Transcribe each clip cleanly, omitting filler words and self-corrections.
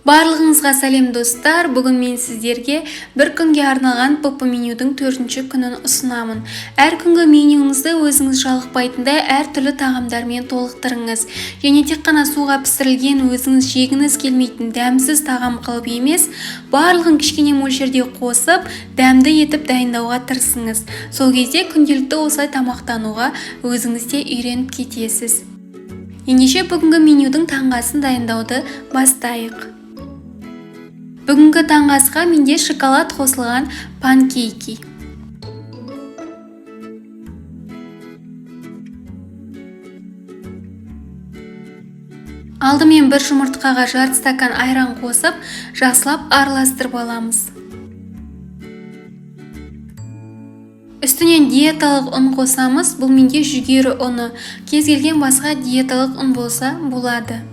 Барлығыңызға сәлем достар. Бүгін мен сіздерге бір күнге арналған ПП менюдің 4-ші күнін ұсынамын. Әр күнгі менюңізді өзіңіз жалықпайтындай әртүрлі тағамдармен толықтырыңыз. Және тек қана суға пісірілген өзіңіз жегіңіз келмейтін дәмсіз тағам қылып емес, барлығын кішкене мөлшерде қосып, дәмді етіп дайындауға тырысыңыз. Сол кезде күнделікті осылай тамақтануға өзіңіз де үйреніп кетесіз. Ендеше бүгінгі менюдің таңғы асын дайындауды бастайық. Бүгінгі таңғы асқа менде шоколад қосылған панкейки. Алдымен бір жұмыртқаға жарты стакан айран қосып, жақсылап араластырып аламыз. Үстінен диеталық ұн қосамыз. Бұл менде жүгері ұны. Кез келген басқа диеталық ұн болса болады.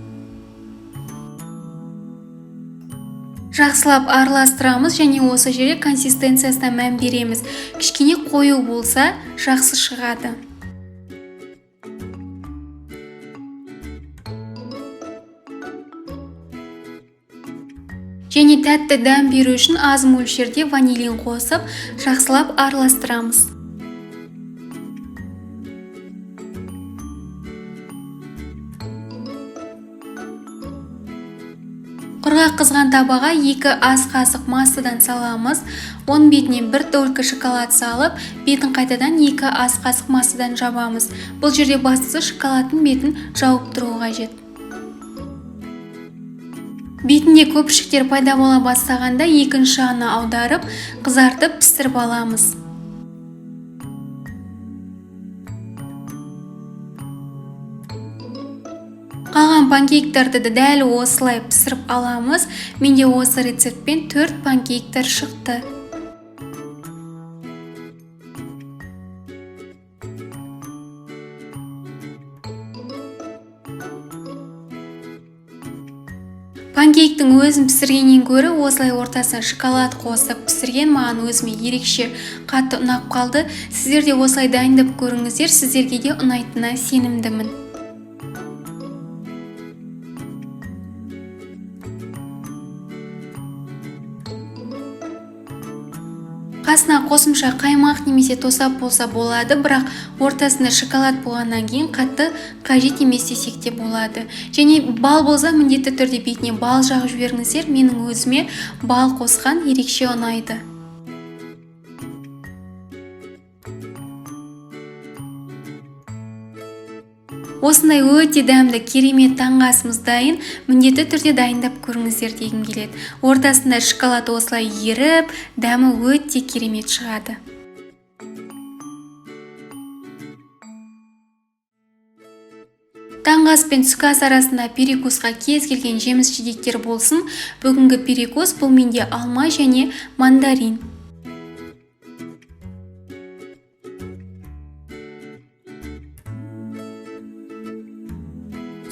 Жақсылап араластырамыз және осы жерде консистенциясына мән береміз. Кішкене қою болса, жақсы шығады. Және тәтті дәм беру үшін аз мөлшерде ванилин қосып, жақсылап араластырамыз. Құрғақ қызған табаға 2 ас қасық массадан саламыз. Оның бетіне 1 долька шоколад салып, бетін қайтадан 2 ас қасық массадан жабамыз. Бұл жерде бастысы шоколадтың бетін жауып тұру қажет. Бетінде көпіршіктер пайда бола бастағанда екінші жағына аударып, қызартып пісіріп аламыз. Қалған панкейктерді дәл осылай пісіріп аламыз. Менде осы рецептпен 4 панкейктер шықты. Панкейктің өзін пісіргеннен гөрі осылай ортасына шоколад қосып пісірген маған өзіме ерекше қатты ұнап қалды. Сіздер де осылай дайындап көріңіздер, сіздерге де ұнайтынына сенімдімін. Қасына қосымша қаймақ немесе тосап болса болады, бірақ ортасында шоколад болғаннан кейін қатты қажет емес десек те болады. Және бал болса, міндетті түрде бетіне бал жағып жіберіңіздер. Менің өзіме бал қосқан ерекше ұнайды. Осындай өте дәмді керемет таңғы асымыз дайын. Міндетті түрде дайындап көріңіздер дегім келеді. Ортасында шоколад осылай еріп, дәмі өте керемет шығады. Таңғы ас пен түскі ас арасында перекусқа кез келген жеміс жидектер болсын. Бүгінгі перекус бұл менде алма және мандарин.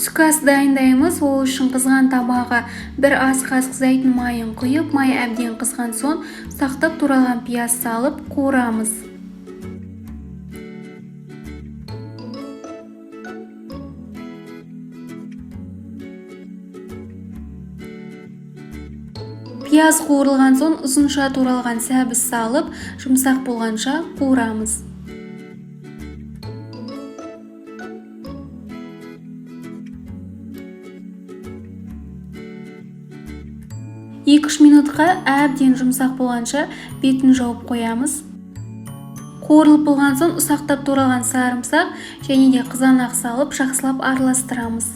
Түскі ас дайындаймыз. Ол үшін қызған табаға 1 ас қасық зәйтүн майын құйып, май әбден қызған соң ұсақтап туралған пияз салып қуырамыз. Пияз қуырылған соң ұзынша туралған сәбіз салып, жұмсақ болғанша қуырамыз. 2-3 минутқа әбден жұмсақ болғанша бетін жауып қоямыз. Қуырылып болған соң ұсақтап туралған сарымсақ және де қызанақ салып жақсылап араластырамыз.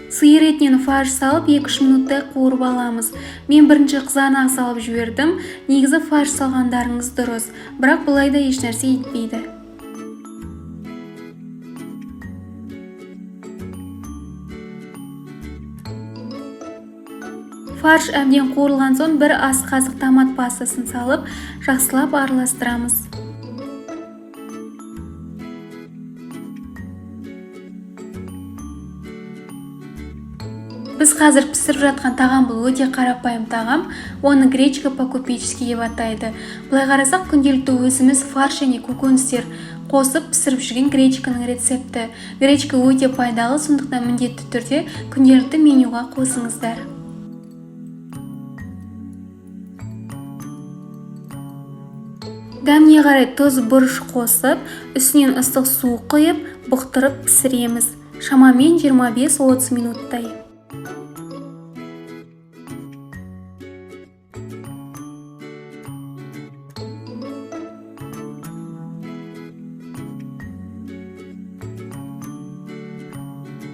Сиыр етінен фарш салып 2-3 минуттай қуырып аламыз. Мен бірінші қызанақ салып жібердім. Негізі фарш салғандарыңыз дұрыс, бірақ бұлай да ешнәрсе етпейді. Фарш әбден қуырылған соң 1 ас қасық томат пастасын салып, жақсылап араластырамыз. Біз қазір пісіріп жатқан тағам бұл өте қарапайым тағам. Оны гречка по-купечески деп атайды. Былай қарасақ, күнделікті өзіміз фарш және көкөністер қосып пісіріп жүрген гречканың рецепті. Гречка өте пайдалы, сондықтан міндетті түрде күнделікті менюға қосыңыздар. Дәміне қарай тұз, бұрыш қосып, үстінен ыстық су құйып, бұқтырып пісіреміз. Шамамен 25-30 минуттай.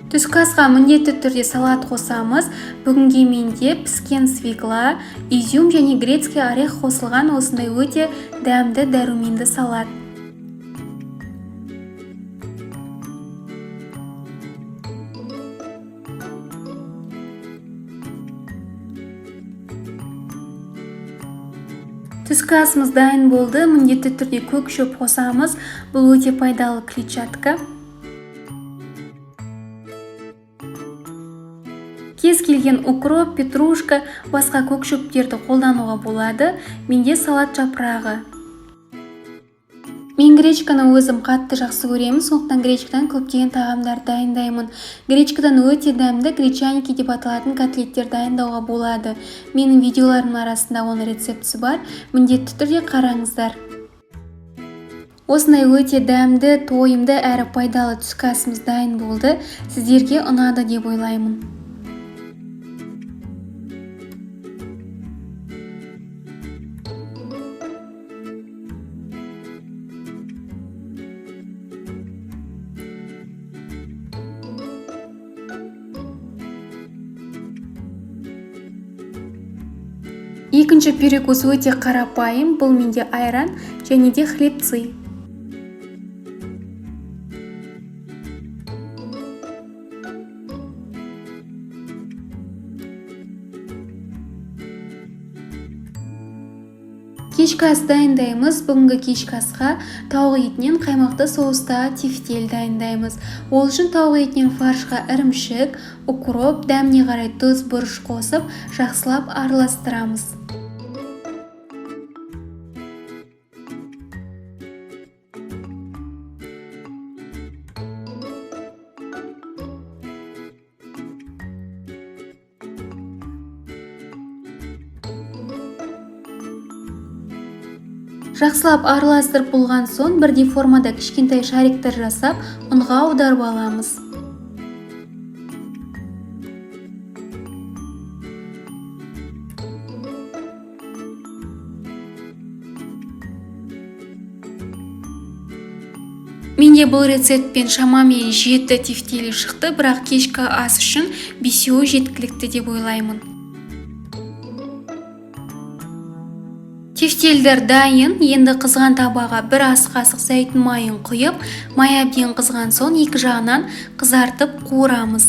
Түскі асқа міндетті түрде салат қосамыз. Бүгінге менде піскен свекла, изюм және грецкий орех қосылған осындай өте дәмді дәруменді салат. Түскі асымыз дайын болды. Міндетті түрде көк шөп қосамыз. Бұл өте пайдалы клетчатка. Кез келген укроп, петрушка, басқа көк шөптерді қолдануға болады. Менде салат жапырағы. Мен гречканы өзім қатты жақсы көремін, сондықтан гречкадан көптеген тағамдар дайындаймын. Гречкадан өте дәмді гречаники деп аталатын котлеттер дайындауға болады. Менің видеоларымның арасында оның рецептісі бар. Міндетті түрде қараңыздар. Осындай өте дәмді, тойымды әрі пайдалы түскі асымыз дайын болды. Сіздерге ұнады деп ойлаймын. Екінші перекус өте қарапайым, бұл менде айран және де хлебцы. Кешкі ас дайындаймыз. Бүгінгі кешкі асқа тауық етінен қаймақты соуста тефтель дайындаймыз. Ол үшін тауық етінен фаршқа ірімшік, укроп, дәміне қарай тұз, бұрыш қосып, жақсылап араластырамыз. Жақсылап араластырып болған соң бірдей формада кішкентай шариктер жасап, ұнға аударып аламыз. Менде бұл рецептпен шамамен 7 тефтелі шықты, бірақ кешкі ас үшін 5-і жеткілікті деп ойлаймын. Тефтельдер дайын. Енді қызған табаға 1 ас қасық зәйтүн майын құйып, май әбден қызған соң екі жағынан қызартып қуырамыз.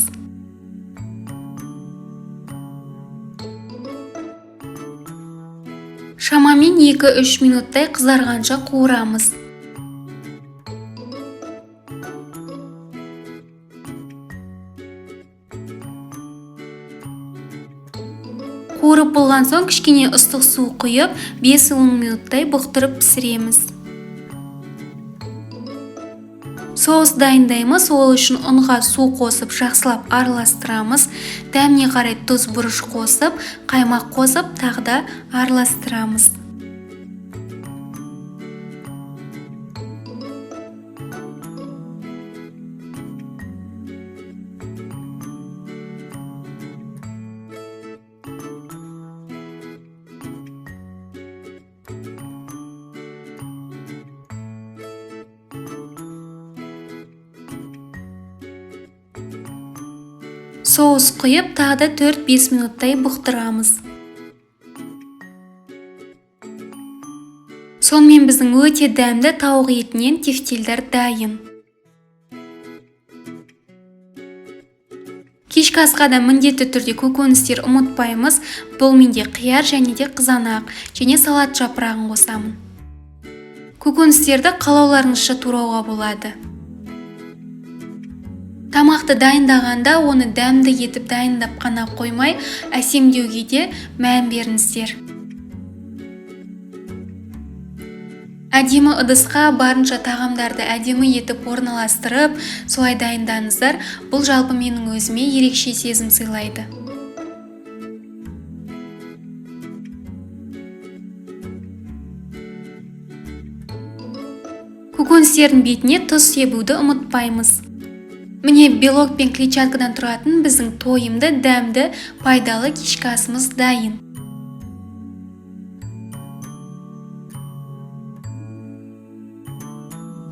Шамамен 2-3 минуттай қызарғанша қуырамыз. Қуырып болған соң кішкене ыстық су құйып, 5-10 минуттай бұқтырып пісіреміз. Соус дайындаймыз. Ол үшін ұнға су қосып, жақсылап араластырамыз. Дәміне қарай тұз, бұрыш қосып, қаймақ қосып, тағы да араластырамыз. Соус құйып, тағы да 4-5 минуттай бұқтырамыз. Сонымен біздің өте дәмді тауық етінен тефтельдер дайын. Кешкі асқа да міндетті түрде көкөністер ұмытпаймыз. Бұл менде қияр және де қызанақ және салат жапырағын қосамын. Көкөністерді қалауларыңызша турауға болады. Тамақты тамақты дайындағанда оны дәмді етіп дайындап қана қоймай, әсемдеуге де мән беріңіздер. Әдемі ыдысқа барынша тағамдарды әдемі етіп орналастырып, солай дайындаңыздар. Бұл жалпы менің өзіме ерекше сезім сыйлайды. Көкөністердің бетіне тұз себуді ұмытпаймыз. Міне белок пен клетчаткадан тұратын біздің тойымды, дәмді, пайдалы кешкі асымыз дайын.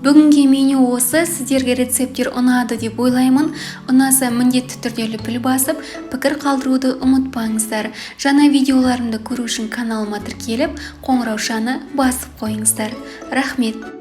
Бүгінгі меню осы. Сіздерге рецепттер ұнады деп ойлаймын. Ұнаса міндетті түрде лүпіл басып, пікір қалдыруды ұмытпаңыздар. Жаңа видеоларымды көру үшін каналыма тіркеліп, қоңыраушаны басып қойыңыздар. Рахмет.